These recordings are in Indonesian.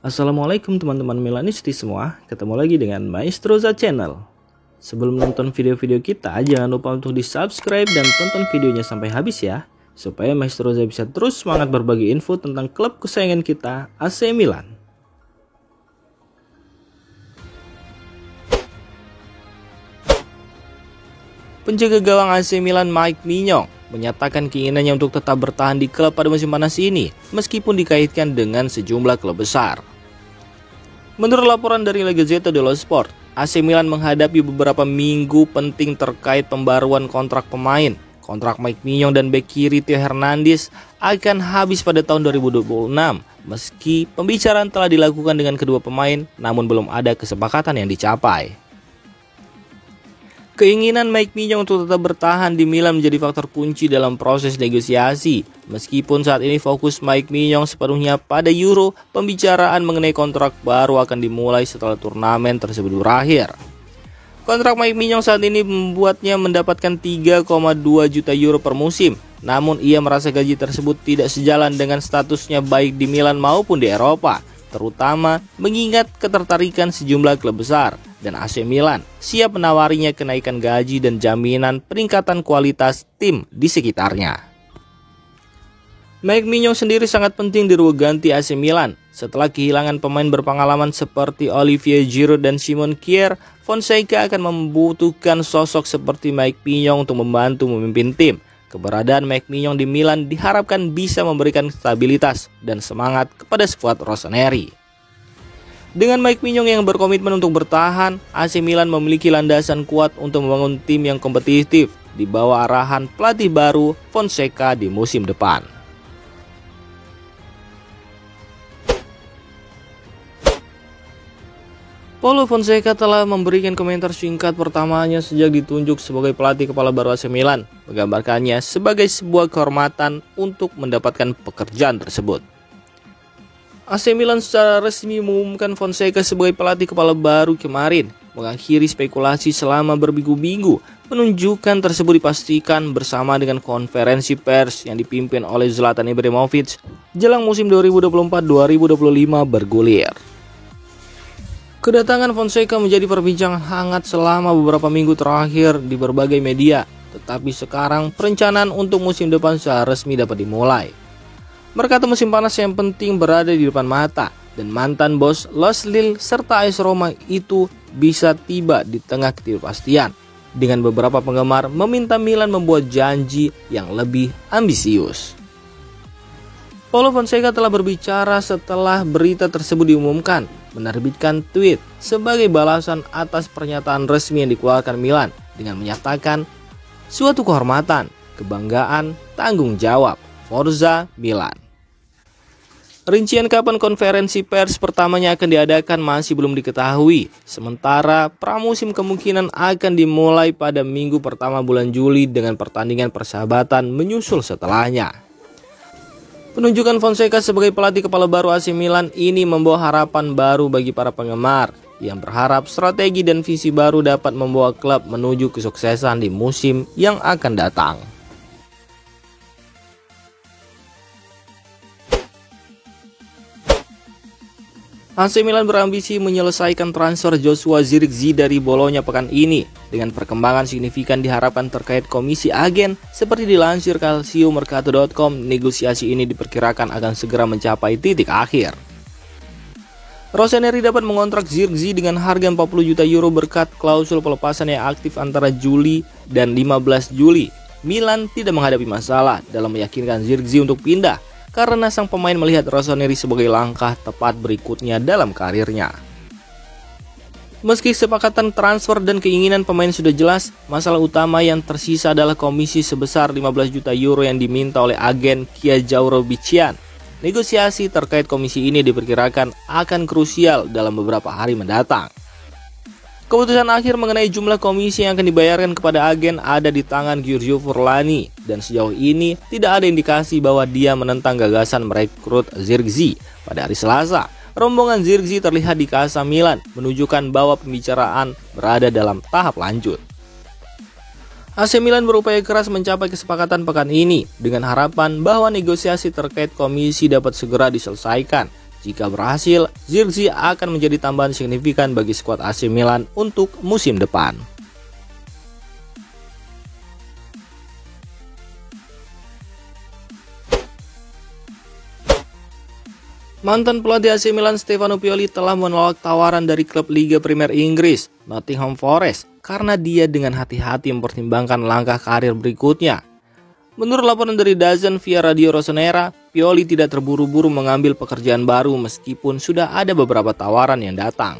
Assalamualaikum teman-teman Milanisti semua, ketemu lagi dengan Maestroza Channel. Sebelum nonton video-video kita, jangan lupa untuk di subscribe dan tonton videonya sampai habis ya, supaya Maestroza bisa terus semangat berbagi info tentang klub kesayangan kita, AC Milan. Penjaga gawang AC Milan Mike Maignan menyatakan keinginannya untuk tetap bertahan di klub pada musim panas ini, meskipun dikaitkan dengan sejumlah klub besar. Menurut laporan dari La Gazzetta dello Sport, AC Milan menghadapi beberapa minggu penting terkait pembaruan kontrak pemain. Kontrak Mike Maignan dan bek kiri Theo Hernandez akan habis pada tahun 2026, meski pembicaraan telah dilakukan dengan kedua pemain, namun belum ada kesepakatan yang dicapai. Keinginan Mike Maignan untuk tetap bertahan di Milan menjadi faktor kunci dalam proses negosiasi. Meskipun saat ini fokus Mike Maignan sepenuhnya pada Euro, pembicaraan mengenai kontrak baru akan dimulai setelah turnamen tersebut berakhir. Kontrak Mike Maignan saat ini membuatnya mendapatkan 3,2 juta euro per musim. Namun ia merasa gaji tersebut tidak sejalan dengan statusnya baik di Milan maupun di Eropa, terutama mengingat ketertarikan sejumlah klub besar, dan AC Milan siap menawarinya kenaikan gaji dan jaminan peningkatan kualitas tim di sekitarnya. Mike Maignan sendiri sangat penting di ruang ganti AC Milan. Setelah kehilangan pemain berpengalaman seperti Olivier Giroud dan Simon Kjaer, Fonseca akan membutuhkan sosok seperti Mike Maignan untuk membantu memimpin tim. Keberadaan Mike Maignan di Milan diharapkan bisa memberikan stabilitas dan semangat kepada skuad rossoneri. Dengan Mike Maignan yang berkomitmen untuk bertahan, AC Milan memiliki landasan kuat untuk membangun tim yang kompetitif di bawah arahan pelatih baru Fonseca di musim depan. Paulo Fonseca telah memberikan komentar singkat pertamanya sejak ditunjuk sebagai pelatih kepala baru AC Milan, menggambarkannya sebagai sebuah kehormatan untuk mendapatkan pekerjaan tersebut. AC Milan secara resmi mengumumkan Fonseca sebagai pelatih kepala baru kemarin, mengakhiri spekulasi selama berminggu-minggu. Penunjukan tersebut dipastikan bersama dengan konferensi pers yang dipimpin oleh Zlatan Ibrahimovic jelang musim 2024-2025 bergulir. Kedatangan Fonseca menjadi perbincangan hangat selama beberapa minggu terakhir di berbagai media, tetapi sekarang perencanaan untuk musim depan secara resmi dapat dimulai. Mercato musim panas yang penting berada di depan mata, dan mantan bos Los Lille serta AS Roma itu bisa tiba di tengah ketidakpastian, dengan beberapa penggemar meminta Milan membuat janji yang lebih ambisius. Paulo Fonseca telah berbicara setelah berita tersebut diumumkan, menerbitkan tweet sebagai balasan atas pernyataan resmi yang dikeluarkan Milan dengan menyatakan suatu kehormatan, kebanggaan, tanggung jawab, Forza Milan. Rincian kapan konferensi pers pertamanya akan diadakan masih belum diketahui. Sementara pramusim kemungkinan akan dimulai pada minggu pertama bulan Juli dengan pertandingan persahabatan menyusul setelahnya. Penunjukan Fonseca sebagai pelatih kepala baru AC Milan ini membawa harapan baru bagi para penggemar yang berharap strategi dan visi baru dapat membawa klub menuju kesuksesan di musim yang akan datang. AC Milan berambisi menyelesaikan transfer Joshua Zirkzee dari Bologna pekan ini. Dengan perkembangan signifikan diharapkan terkait komisi agen, seperti dilansir calciomercato.com, negosiasi ini diperkirakan akan segera mencapai titik akhir. Rossoneri dapat mengontrak Zirkzee dengan harga 40 juta euro berkat klausul pelepasan yang aktif antara Juli dan 15 Juli. Milan tidak menghadapi masalah dalam meyakinkan Zirkzee untuk pindah, karena sang pemain melihat Rossoneri sebagai langkah tepat berikutnya dalam karirnya. Meski kesepakatan transfer dan keinginan pemain sudah jelas, masalah utama yang tersisa adalah komisi sebesar 15 juta euro yang diminta oleh agen Giangiorgio Biccian. Negosiasi terkait komisi ini diperkirakan akan krusial dalam beberapa hari mendatang. Keputusan akhir mengenai jumlah komisi yang akan dibayarkan kepada agen ada di tangan Giorgio Furlani, dan sejauh ini tidak ada indikasi bahwa dia menentang gagasan merekrut Zirkzee. Pada hari Selasa, rombongan Zirkzee terlihat di Casa Milan, menunjukkan bahwa pembicaraan berada dalam tahap lanjut. AC Milan berupaya keras mencapai kesepakatan pekan ini dengan harapan bahwa negosiasi terkait komisi dapat segera diselesaikan Jika berhasil, Zirkzee akan menjadi tambahan signifikan bagi skuad AC Milan untuk musim depan. Mantan pelatih AC Milan Stefano Pioli telah menolak tawaran dari klub Liga Premier Inggris, Nottingham Forest, karena dia dengan hati-hati mempertimbangkan langkah karir berikutnya. Menurut laporan dari DAZN via Radio Rossonera, Pioli tidak terburu-buru mengambil pekerjaan baru meskipun sudah ada beberapa tawaran yang datang.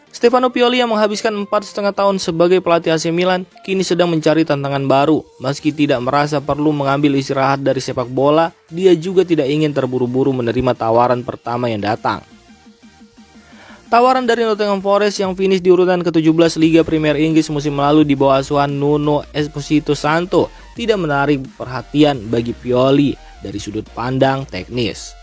Stefano Pioli yang menghabiskan 4,5 tahun sebagai pelatih AC Milan kini sedang mencari tantangan baru. Meski tidak merasa perlu mengambil istirahat dari sepak bola, dia juga tidak ingin terburu-buru menerima tawaran pertama yang datang. Tawaran dari Nottingham Forest yang finish di urutan ke-17 Liga Premier Inggris musim lalu di bawah asuhan Nuno Espirito Santo tidak menarik perhatian bagi Pioli dari sudut pandang teknis.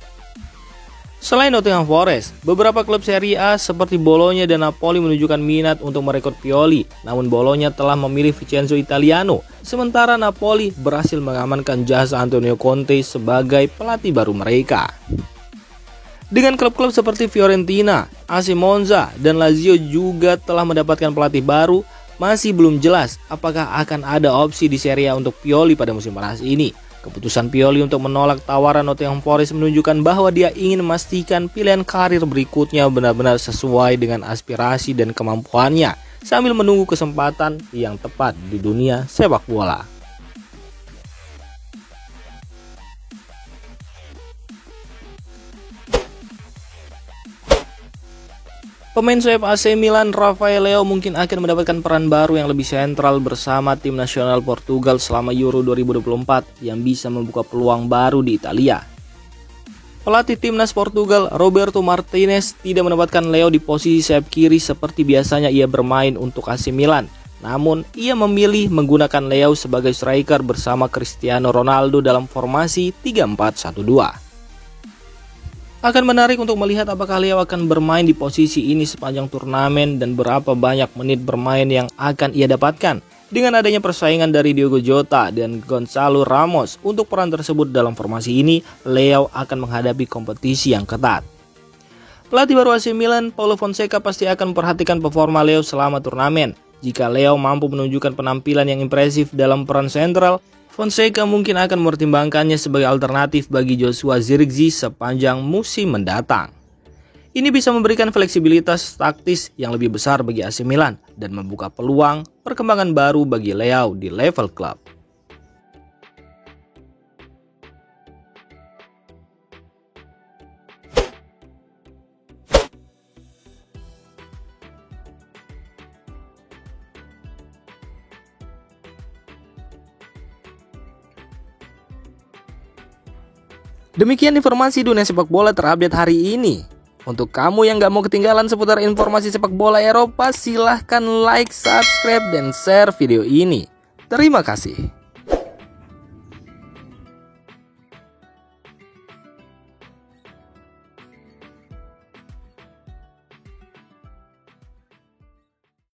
Selain Nottingham Forest, beberapa klub Serie A seperti Bologna dan Napoli menunjukkan minat untuk merekrut Pioli, namun Bologna telah memilih Vincenzo Italiano, sementara Napoli berhasil mengamankan jasa Antonio Conte sebagai pelatih baru mereka. Dengan klub-klub seperti Fiorentina, AC Monza, dan Lazio juga telah mendapatkan pelatih baru, masih belum jelas apakah akan ada opsi di Serie A untuk Pioli pada musim panas ini. Keputusan Pioli untuk menolak tawaran Nottingham Forest menunjukkan bahwa dia ingin memastikan pilihan karir berikutnya benar-benar sesuai dengan aspirasi dan kemampuannya, sambil menunggu kesempatan yang tepat di dunia sepak bola. Pemain sayap AC Milan Rafael Leao mungkin akan mendapatkan peran baru yang lebih sentral bersama tim nasional Portugal selama Euro 2024 yang bisa membuka peluang baru di Italia. Pelatih timnas Portugal Roberto Martinez tidak menempatkan Leao di posisi sayap kiri seperti biasanya ia bermain untuk AC Milan. Namun, ia memilih menggunakan Leao sebagai striker bersama Cristiano Ronaldo dalam formasi 3-4-1-2. Akan menarik untuk melihat apakah Leao akan bermain di posisi ini sepanjang turnamen dan berapa banyak menit bermain yang akan ia dapatkan. Dengan adanya persaingan dari Diogo Jota dan Gonzalo Ramos untuk peran tersebut dalam formasi ini, Leao akan menghadapi kompetisi yang ketat. Pelatih baru AC Milan, Paulo Fonseca pasti akan memperhatikan performa Leao selama turnamen. Jika Leao mampu menunjukkan penampilan yang impresif dalam peran sentral, Fonseca mungkin akan mempertimbangkannya sebagai alternatif bagi Joshua Zirkzee sepanjang musim mendatang. Ini bisa memberikan fleksibilitas taktis yang lebih besar bagi AC Milan dan membuka peluang perkembangan baru bagi Leao di level klub. Demikian informasi dunia sepak bola terupdate hari ini. Untuk kamu yang gak mau ketinggalan seputar informasi sepak bola Eropa, silahkan like, subscribe, dan share video ini. Terima kasih.